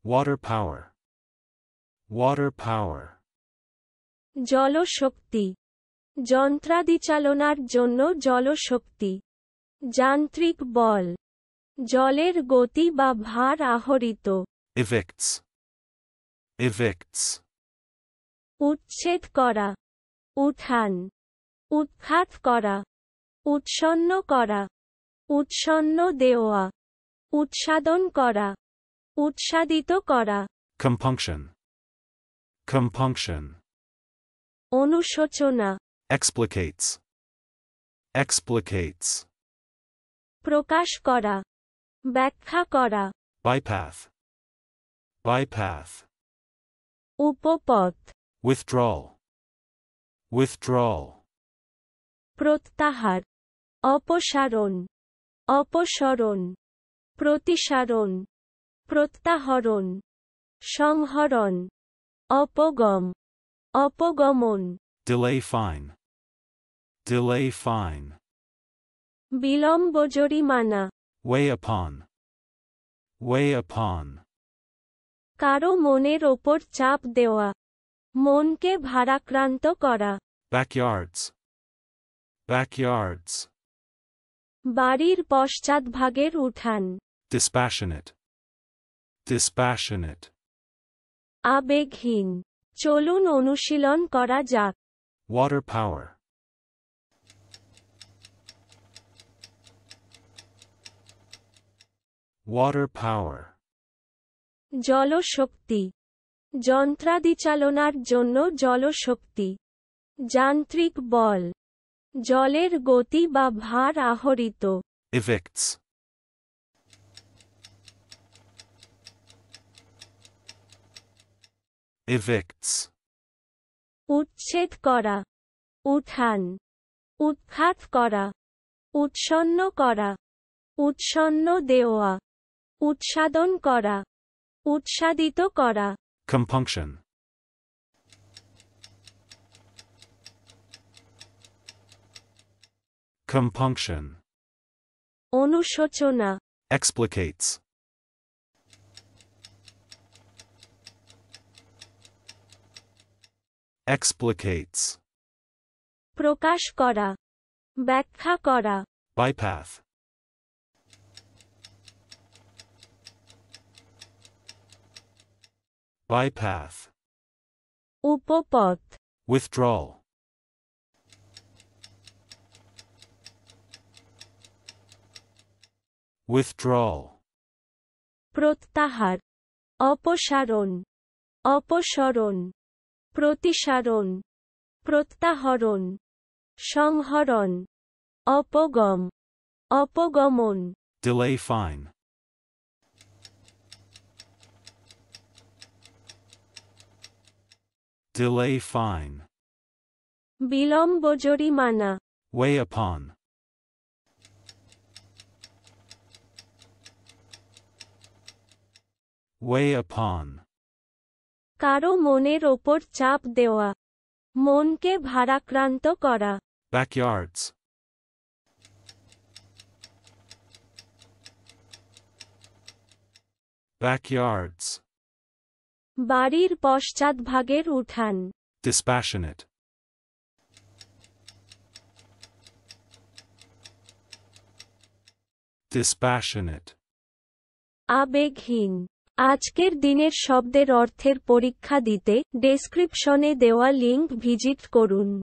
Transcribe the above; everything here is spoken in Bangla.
Water power. Water power. জলশক্তি, যন্ত্রাদি চালনার জন্য জলশক্তি। যান্ত্রিক বল, জলের গতি বা ভার আহরিত। Evicts. Evicts. উচ্ছেদ করা, উঠান, উৎখাত করা, উৎসন্ন করা, উৎসন্ন দেওয়া, উৎসাদন করা, উৎসাদিত করা। Compunction. Compunction. অনুশোচনা, Explicates. Explicates. প্রকাশ করা, ব্যাখ্যা করা। Bypath. Bypath. উপপথ, Withdrawal. Withdrawal. প্রত্যাহার, অপসারণ, অপসরণ, প্রতিসারণ, প্রত্যাহরণ, সংহরণ, অপগম, অপগমন। Delay fine. Delay fine. বিলম্ব জরিমানা, Weigh upon. Weigh upon. কারো মনের ওপর চাপ দেওয়া, মনকে ভারাক্রান্ত করা। Backyards. Backyards. বাড়ির পশ্চাৎভাগের উঠান। Dispassionate. Dispassionate. আবেগহীন। চলুন অনুশীলন করা যাক। Water power. Water power. জলশক্তি, যন্ত্রাদি চালনার জন্য জলশক্তি। যান্ত্রিক বল, জলের গতি বা ভার আহরিত। Evicts. Evicts. উচ্ছেদ করা, উঠান, উৎখাত করা, উৎসন্ন করা, উৎসন্ন দেওয়া, উৎসাদন করা, উৎসাদিত করা। Compunction. Compunction. অনুশোচনা, Explicates. Explicates. প্রকাশ করা, ব্যাখ্যা করা। Bypath. Bypath. উপপথ, Withdrawal. Withdrawal. প্রত্যাহার, অপসারণ, অপসরণ, প্রতিসারণ, প্রত্যাহরণ, সংহরণ, অপগম, অপগমন। Delay fine. Delay fine. বিলম্ব জরিমানা, Weigh upon. Weigh upon. কারো মনের ওপর চাপ দেওয়া, মনকে ভারাক্রান্ত করা। Backyards. Backyards. বাড়ির পশ্চাৎভাগের উঠান। Dispassionate. Dispassionate. আবেগহীন। আজকের দিনের শব্দের অর্থের পরীক্ষা দিতে ডেসক্রিপশনে দেওয়া লিংক ভিজিট করুন।